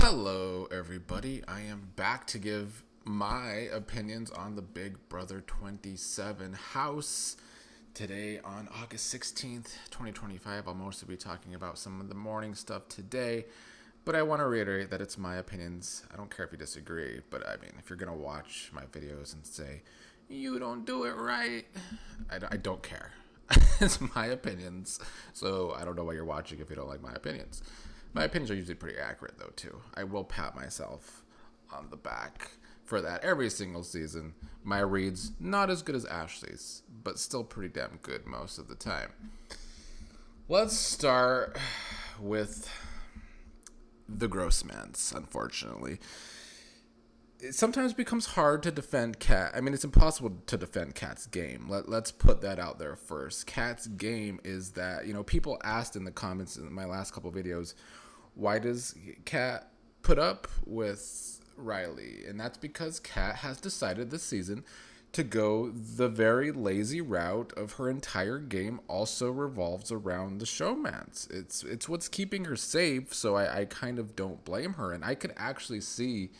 Hello, everybody. I am back to give my opinions on the Big Brother 27 house. Today, on August 16th, 2025, I'll mostly be talking about some of the morning stuff today, but I want to reiterate that it's my opinions. I don't care if you disagree, but I mean, if you're going to watch my videos and say, you don't do it right, I don't care. It's my opinions, so I don't know why you're watching if you don't like my opinions. My opinions are usually pretty accurate, though, too. I will pat myself on the back for that every single season. My reads, not as good as Ashley's, but still pretty damn good most of the time. Let's start with the Grossmans, unfortunately. It sometimes becomes hard to defend Kat. I mean, it's impossible to defend Kat's game. Let's put that out there first. Kat's game is that, people asked in the comments in my last couple videos, why does Kat put up with Rylie? And that's because Kat has decided this season to go the very lazy route of her entire game also revolves around the showmance. It's what's keeping her safe, so I kind of don't blame her. And I could actually see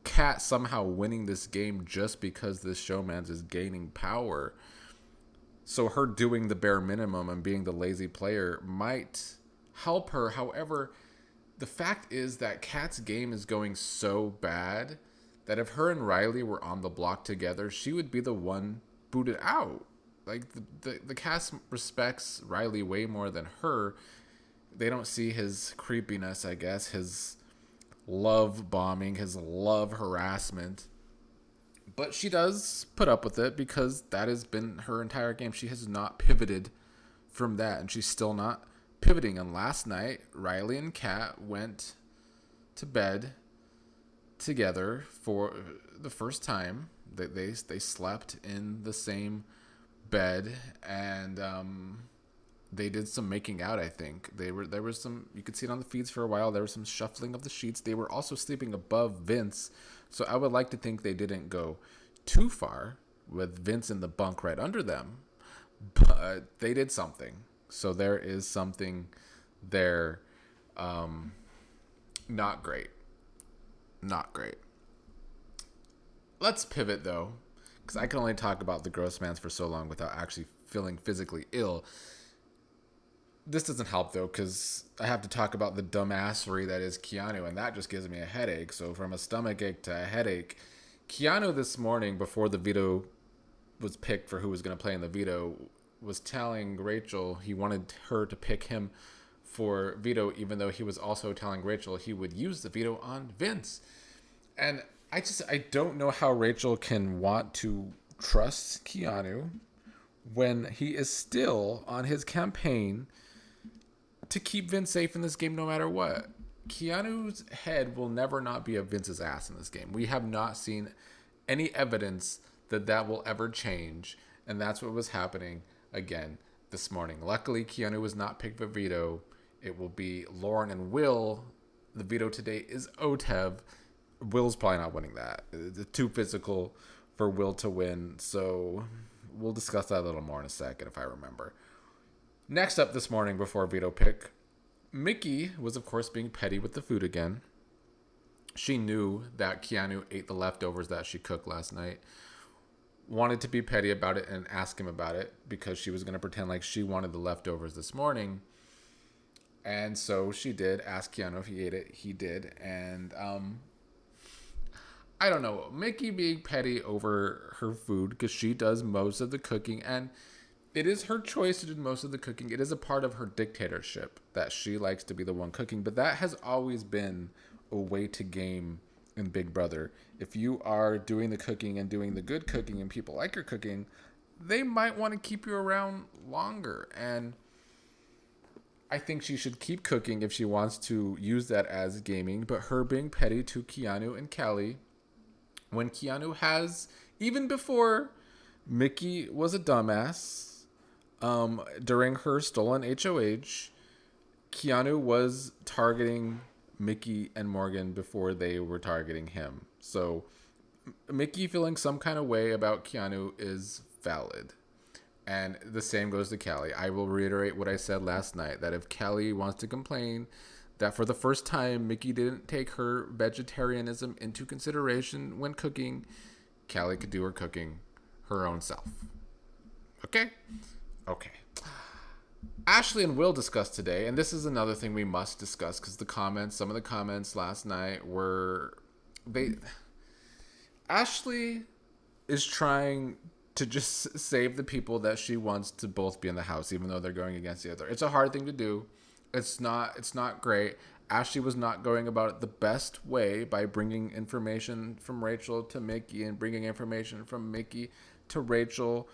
Kat somehow winning this game just because this showmance is gaining power. So her doing the bare minimum and being the lazy player might help her. However, the fact is that Kat's game is going so bad that if her and Rylie were on the block together, she would be the one booted out. Like, the cast respects Rylie way more than her. They don't see his creepiness, I guess, his love bombing, his love harassment. But she does put up with it because that has been her entire game. She has not pivoted from that, and she's still not pivoting. And last night, Rylie and Kat went to bed together for the first time. They slept in the same bed, and they did some making out. I think there was some, you could see it on the feeds for a while. There was some shuffling of the sheets. They were also sleeping above Vince, so I would like to think they didn't go too far with Vince in the bunk right under them, but they did something. So there is something there. Not great. Not great. Let's pivot, though, because I can only talk about the Grossmans for so long without actually feeling physically ill. This doesn't help, though, because I have to talk about the dumbassery that is Keanu, and that just gives me a headache. So from a stomachache to a headache, Keanu this morning, before the veto was picked for who was going to play in the veto, was telling Rachel he wanted her to pick him for veto, even though he was also telling Rachel he would use the veto on Vince. And I don't know how Rachel can want to trust Keanu when he is still on his campaign to keep Vince safe in this game no matter what. Keanu's head will never not be of Vince's ass in this game. We have not seen any evidence that will ever change, and that's what was happening again this morning. Luckily, Keanu was not picked for veto. It will be Lauren and Will. The veto today is OTEV. Will's probably not winning that. It's too physical for Will to win, so we'll discuss that a little more in a second if I remember. Next up this morning before veto pick, Mickey was, of course, being petty with the food again. She knew that Keanu ate the leftovers that she cooked last night. Wanted to be petty about it and ask him about it because she was going to pretend like she wanted the leftovers this morning. And so she did ask Keanu if he ate it. He did. And I don't know. Mickey being petty over her food because she does most of the cooking. And it is her choice to do most of the cooking. It is a part of her dictatorship that she likes to be the one cooking. But that has always been a way to game in Big Brother. If you are doing the cooking and doing the good cooking and people like your cooking, they might want to keep you around longer. And I think she should keep cooking if she wants to use that as gaming. But her being petty to Keanu and Kelly, when Keanu has, even before Mickey was a dumbass, during her stolen HOH, Keanu was targeting Mickey and Morgan before they were targeting him. So Mickey feeling some kind of way about Keanu is valid. And the same goes to Kelly. I will reiterate what I said last night, that if Kelly wants to complain that for the first time, Mickey didn't take her vegetarianism into consideration when cooking. Callie could do her cooking her own self. Okay? Okay. Ashley and Will discussed today, and this is another thing we must discuss because some of the comments last night were Ashley is trying to just save the people that she wants to both be in the house, even though they're going against the other. It's a hard thing to do. It's not great. Ashley was not going about it the best way by bringing information from Rachel to Mickey and bringing information from Mickey to Rachel.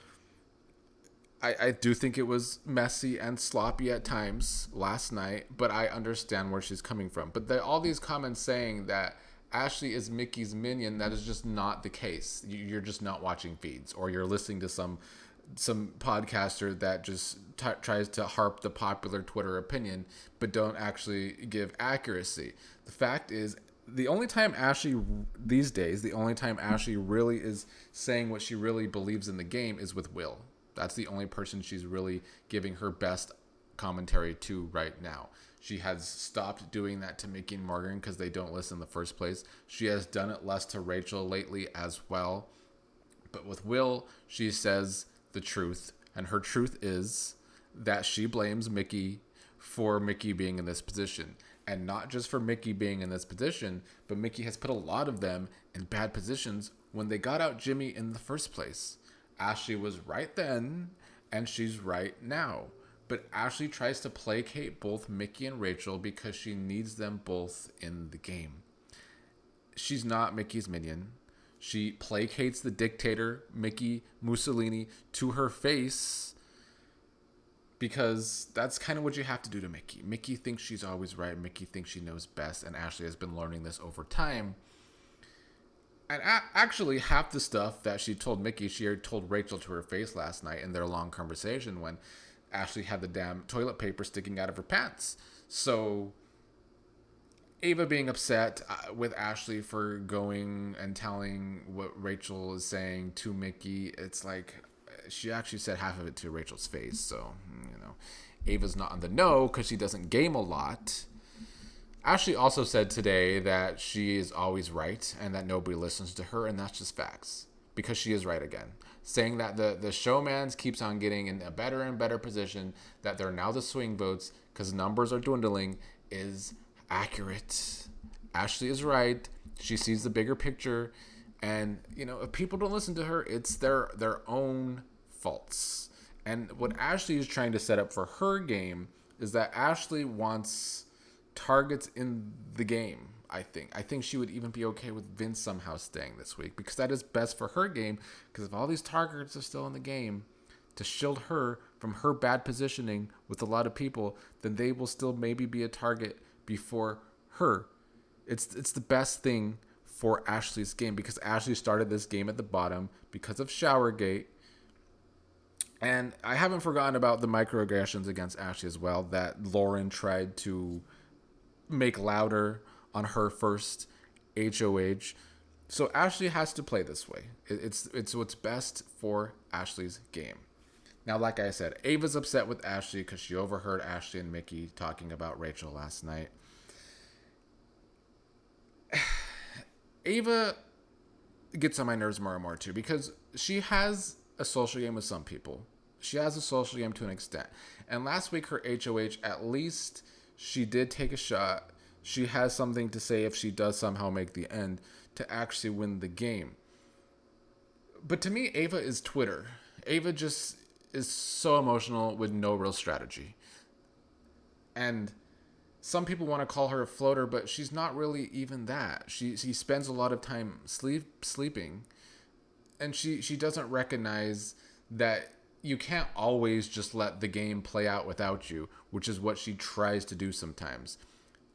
I do think it was messy and sloppy at times last night, but I understand where she's coming from. But all these comments saying that Ashley is Mickey's minion, that is just not the case. You're just not watching feeds, or you're listening to some podcaster that just tries to harp the popular Twitter opinion, but don't actually give accuracy. The fact is, the only time Ashley really is saying what she really believes in the game is with Will. That's the only person she's really giving her best commentary to right now. She has stopped doing that to Mickey and Morgan because they don't listen in the first place. She has done it less to Rachel lately as well. But with Will, she says the truth. And her truth is that she blames Mickey for Mickey being in this position. And not just for Mickey being in this position, but Mickey has put a lot of them in bad positions when they got out Jimmy in the first place. Ashley was right then, and she's right now. But Ashley tries to placate both Mickey and Rachel because she needs them both in the game. She's not Mickey's minion. She placates the dictator, Mickey Mussolini, to her face because that's kind of what you have to do to Mickey. Mickey thinks she's always right. Mickey thinks she knows best, and Ashley has been learning this over time. And actually, half the stuff that she told Mickey, she already told Rachel to her face last night in their long conversation when Ashley had the damn toilet paper sticking out of her pants. So Ava being upset with Ashley for going and telling what Rachel is saying to Mickey, it's like she actually said half of it to Rachel's face. So, Ava's not on the know because she doesn't game a lot. Ashley also said today that she is always right and that nobody listens to her, and that's just facts because she is right again. Saying that the showmance keeps on getting in a better and better position, that they're now the swing votes because numbers are dwindling, is accurate. Ashley is right. She sees the bigger picture, and if people don't listen to her, it's their own faults. And what Ashley is trying to set up for her game is that Ashley wants targets in the game. I think she would even be okay with Vince somehow staying this week because that is best for her game, because if all these targets are still in the game to shield her from her bad positioning with a lot of people, then they will still maybe be a target before her. It's the best thing for Ashley's game because Ashley started this game at the bottom because of Showergate. And I haven't forgotten about the microaggressions against Ashley as well that Lauren tried to make louder on her first HOH. So Ashley has to play this way. It's what's best for Ashley's game. Now, like I said, Ava's upset with Ashley because she overheard Ashley and Mickey talking about Rachel last night. Ava gets on my nerves more and more too because she has a social game with some people. She has a social game to an extent. And last week, her HOH, at least she did take a shot. She has something to say if she does somehow make the end to actually win the game. But to me, Ava is Twitter. Ava just is so emotional with no real strategy. And some people want to call her a floater, but she's not really even that. She spends a lot of time sleeping. And she doesn't recognize that you can't always just let the game play out without you, which is what she tries to do sometimes.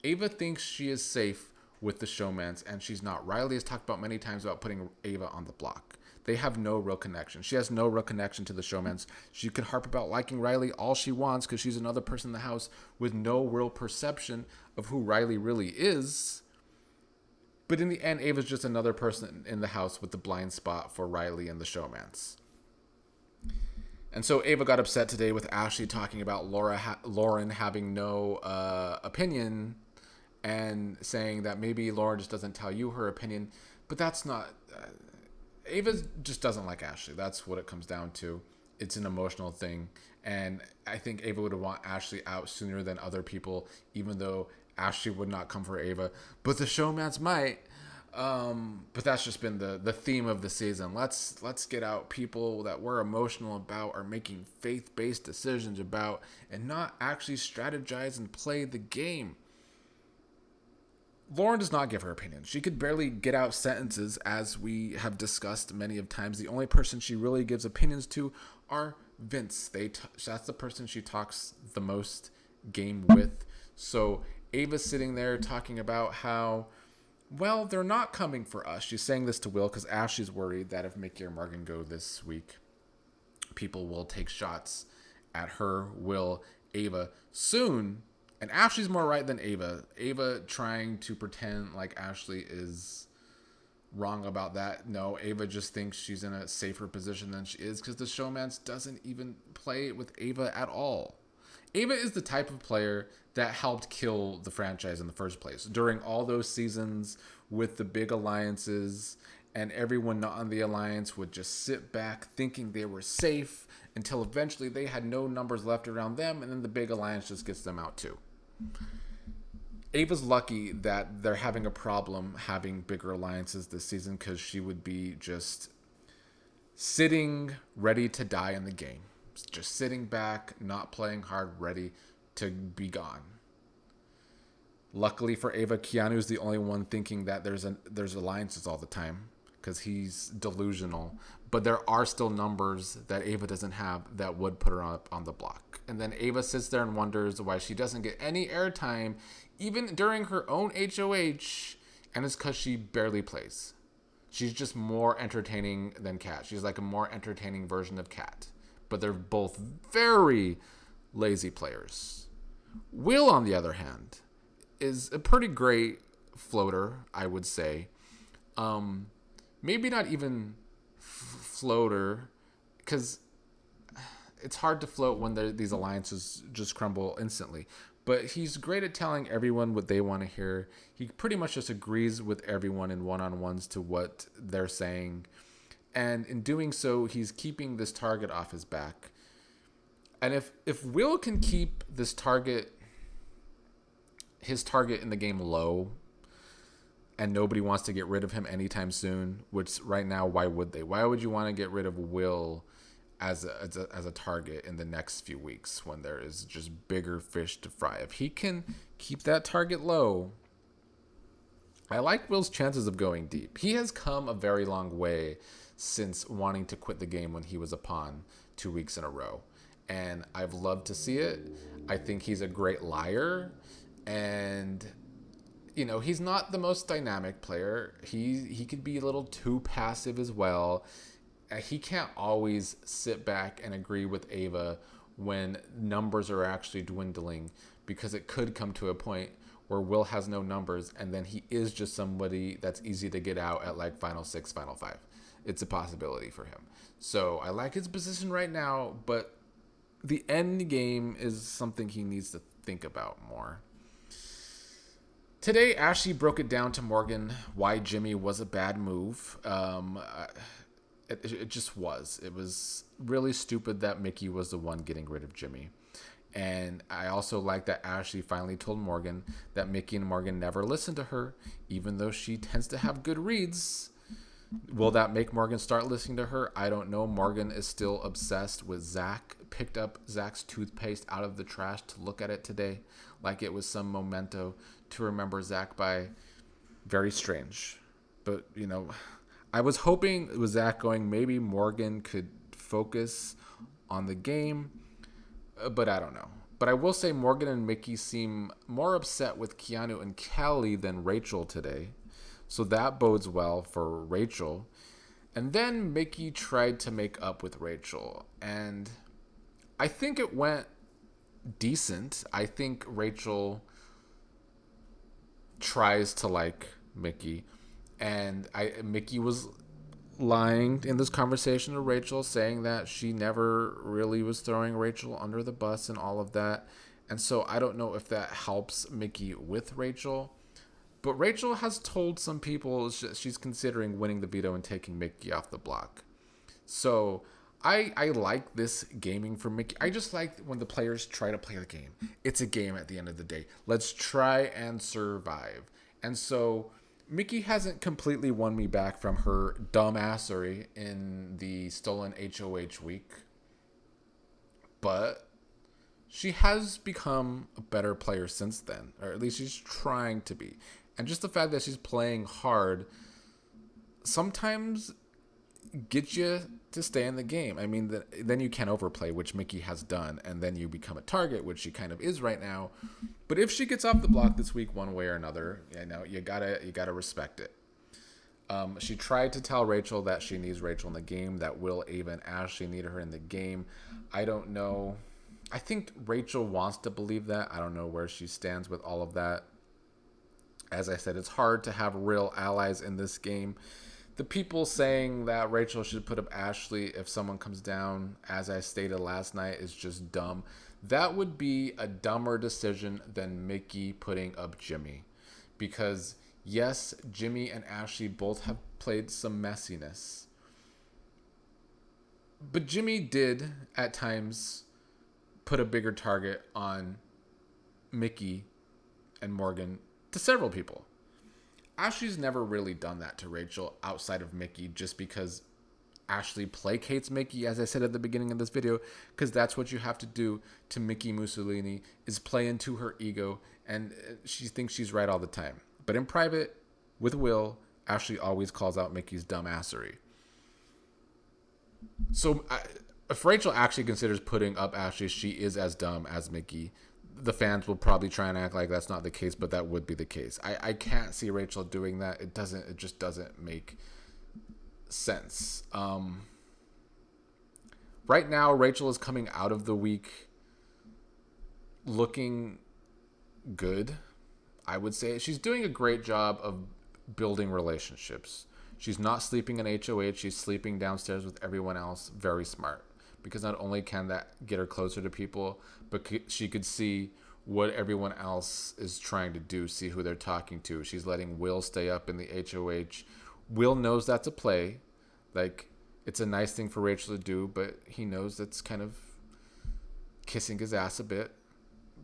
Ava thinks she is safe with the showmance, and she's not. Rylie has talked about many times about putting Ava on the block. They have no real connection. She has no real connection to the showmance. She could harp about liking Rylie all she wants because she's another person in the house with no real perception of who Rylie really is. But in the end, Ava's just another person in the house with the blind spot for Rylie and the showmance. And so Ava got upset today with Ashley talking about Lauren having no opinion and saying that maybe Lauren just doesn't tell you her opinion, but that's not. Ava just doesn't like Ashley. That's what it comes down to. It's an emotional thing, and I think Ava would want Ashley out sooner than other people, even though Ashley would not come for Ava, but the showmance might. But that's just been the theme of the season. Let's get out people that we're emotional about, are making faith-based decisions about, and not actually strategize and play the game. Lauren does not give her opinion. She could barely get out sentences, as we have discussed many of times. The only person she really gives opinions to are Vince. That's the person she talks the most game with. So Ava's sitting there talking about how, well, they're not coming for us. She's saying this to Will because Ashley's worried that if Mickey or Morgan go this week, people will take shots at her, Will, Ava soon. And Ashley's more right than Ava. Ava trying to pretend like Ashley is wrong about that. No, Ava just thinks she's in a safer position than she is because the showmance doesn't even play with Ava at all. Ava is the type of player that helped kill the franchise in the first place. During all those seasons with the big alliances, and everyone not on the alliance would just sit back thinking they were safe until eventually they had no numbers left around them, and then the big alliance just gets them out too. Ava's lucky that they're having a problem having bigger alliances this season, because she would be just sitting ready to die in the game. Just sitting back, not playing hard, ready to be gone. Luckily for Ava, Keanu is the only one thinking that there's alliances all the time, because he's delusional. But there are still numbers that Ava doesn't have that would put her up on the block. And then Ava sits there and wonders why she doesn't get any airtime, even during her own HOH, and it's because she barely plays. She's just more entertaining than Kat. She's like a more entertaining version of Kat. But they're both very lazy players. Will, on the other hand, is a pretty great floater, I would say. Maybe not even floater, because it's hard to float when these alliances just crumble instantly. But he's great at telling everyone what they want to hear. He pretty much just agrees with everyone in one-on-ones to what they're saying. And in doing so, he's keeping this target off his back. And if Will can keep his target in the game low, and nobody wants to get rid of him anytime soon, which right now, why would they? Why would you want to get rid of Will as a target in the next few weeks when there is just bigger fish to fry? If he can keep that target low, I like Will's chances of going deep. He has come a very long way since wanting to quit the game when he was a pawn 2 weeks in a row. And I've loved to see it. I think he's a great liar. And, you know, he's not the most dynamic player. He could be a little too passive as well. He can't always sit back and agree with Ava when numbers are actually dwindling, because it could come to a point where Will has no numbers and then he is just somebody that's easy to get out at like final 6, final 5. It's a possibility for him. So I like his position right now, but the end game is something he needs to think about more. Today, Ashley broke it down to Morgan why Jimmy was a bad move. It just was. It was really stupid that Mickey was the one getting rid of Jimmy. And I also like that Ashley finally told Morgan that Mickey and Morgan never listen to her, even though she tends to have good reads. Will that make Morgan start listening to her? I don't know. Morgan is still obsessed with Zach. Picked up Zach's toothpaste out of the trash to look at it today like it was some memento to remember Zach by. Very strange. But, you know, I was hoping with Zach going, maybe Morgan could focus on the game, but I don't know. But I will say Morgan and Mickey seem more upset with Keanu and Kelly than Rachel today. So that bodes well for Rachel. And then Mickey tried to make up with Rachel. And I think it went decent. I think Rachel tries to like Mickey. And Mickey was lying in this conversation to Rachel, saying that she never really was throwing Rachel under the bus and all of that. And so I don't know if that helps Mickey with Rachel. But Rachel has told some people she's considering winning the veto and taking Mickey off the block. So I like this gaming for Mickey. I just like when the players try to play the game. It's a game at the end of the day. Let's try and survive. And so Mickey hasn't completely won me back from her dumbassery in the stolen HOH week, but she has become a better player since then, or at least she's trying to be. And just the fact that she's playing hard sometimes gets you to stay in the game. I mean, then you can overplay, which Mickey has done, and then you become a target, which she kind of is right now. But if she gets off the block this week, one way or another, you gotta respect it. She tried to tell Rachel that she needs Rachel in the game, that Will, Ava, and Ashley need her in the game. I don't know. I think Rachel wants to believe that. I don't know where she stands with all of that. As I said, it's hard to have real allies in this game. The people saying that Rachel should put up Ashley if someone comes down, as I stated last night, is just dumb. That would be a dumber decision than Mickey putting up Jimmy. Because, yes, Jimmy and Ashley both have played some messiness. But Jimmy did, at times, put a bigger target on Mickey and Morgan to several people. Ashley's never really done that to Rachel outside of Mickey, just because Ashley placates Mickey, as I said at the beginning of this video, because that's what you have to do to Mickey Mussolini, is play into her ego, and she thinks she's right all the time. But in private, with Will, Ashley always calls out Mickey's dumbassery. So if Rachel actually considers putting up Ashley, she is as dumb as Mickey. The fans will probably try and act like that's not the case, but that would be the case. I can't see Rachel doing that. It just doesn't make sense. Right now, Rachel is coming out of the week looking good. I would say she's doing a great job of building relationships. She's not sleeping in HOH. She's sleeping downstairs with everyone else. Very smart. Because not only can that get her closer to people, but she could see what everyone else is trying to do, see who they're talking to. She's letting Will stay up in the HOH. Will knows that's a play. Like, it's a nice thing for Rachel to do, but he knows that's kind of kissing his ass a bit.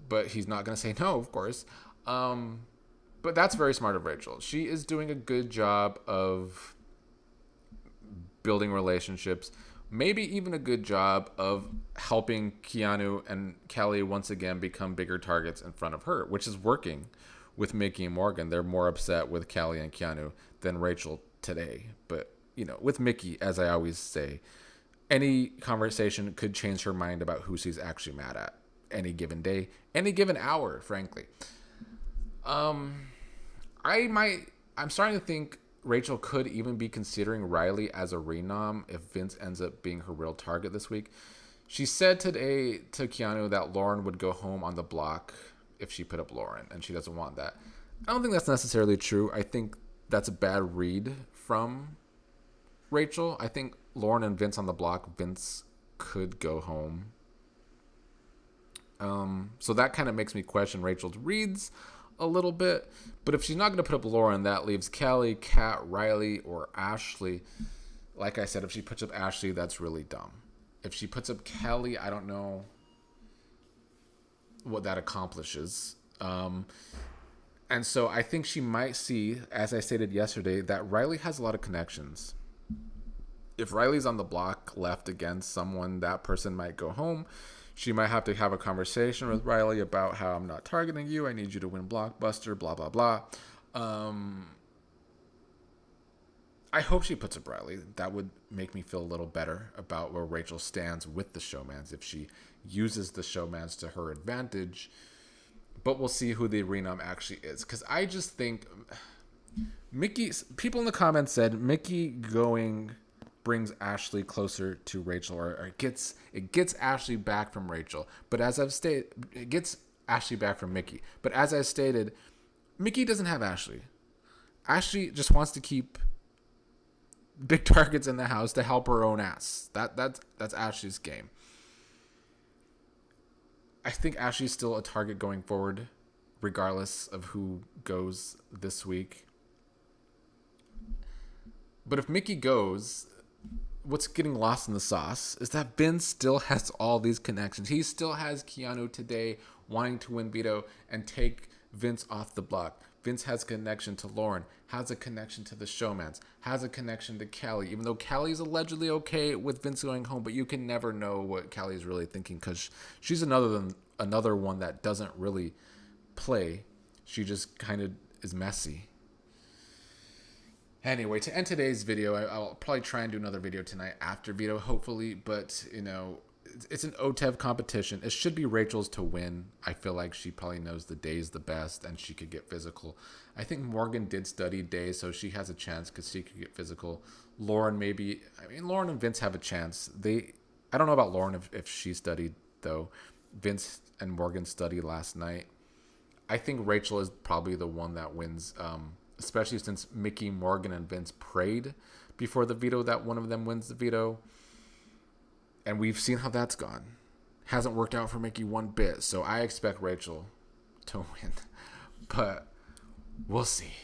But he's not going to say no, of course. But that's very smart of Rachel. She is doing a good job of building relationships. Maybe even a good job of helping Keanu and Kelly once again become bigger targets in front of her, which is working with Mickey and Morgan. They're more upset with Kelly and Keanu than Rachel today. But, with Mickey, as I always say, any conversation could change her mind about who she's actually mad at any given day, any given hour, frankly. I'm starting to think Rachel could even be considering Rylie as a renom if Vince ends up being her real target this week. She said today to Keanu that Lauren would go home on the block if she put up Lauren, and she doesn't want that. I don't think that's necessarily true. I think that's a bad read from Rachel. I think Lauren and Vince on the block, Vince could go home. So that kind of makes me question Rachel's reads a little bit. But if she's not going to put up Lauren, that leaves Kelly, Kat, Rylie, or Ashley. Like I said, if she puts up Ashley, that's really dumb. If she puts up Kelly, I don't know what that accomplishes. And so I think she might see, as I stated yesterday, that Rylie has a lot of connections. If Riley's on the block left against someone, that person might go home. She might have to have a conversation with Rylie about how I'm not targeting you. I need you to win Blockbuster, blah, blah, blah. I hope she puts up Rylie. That would make me feel a little better about where Rachel stands with the showmance if she uses the showmance to her advantage. But we'll see who the renom actually is. Because I just think people in the comments said Mickey going brings Ashley closer to Rachel, or it gets Ashley back from Rachel. But as I've stated, it gets Ashley back from Mickey. But as I stated, Mickey doesn't have Ashley. Ashley just wants to keep big targets in the house to help her own ass. That's Ashley's game. I think Ashley's still a target going forward, regardless of who goes this week. But if Mickey goes, what's getting lost in the sauce is that Vince still has all these connections. He still has Keanu today wanting to win Veto and take Vince off the block. Vince has a connection to Lauren, has a connection to the showmance, has a connection to Callie, even though Callie's allegedly okay with Vince going home, but you can never know what Callie's really thinking because she's another one that doesn't really play. She just kind of is messy. Anyway, to end today's video, I'll probably try and do another video tonight after Veto, hopefully. But, it's an OTEV competition. It should be Rachel's to win. I feel like she probably knows the days the best and she could get physical. I think Morgan did study days, so she has a chance because she could get physical. Lauren maybe. Lauren and Vince have a chance. I don't know about Lauren if she studied, though. Vince and Morgan studied last night. I think Rachel is probably the one that wins, especially since Mickey, Morgan, and Vince prayed before the veto that one of them wins the veto. And we've seen how that's gone. Hasn't worked out for Mickey one bit. So I expect Rachel to win. But we'll see.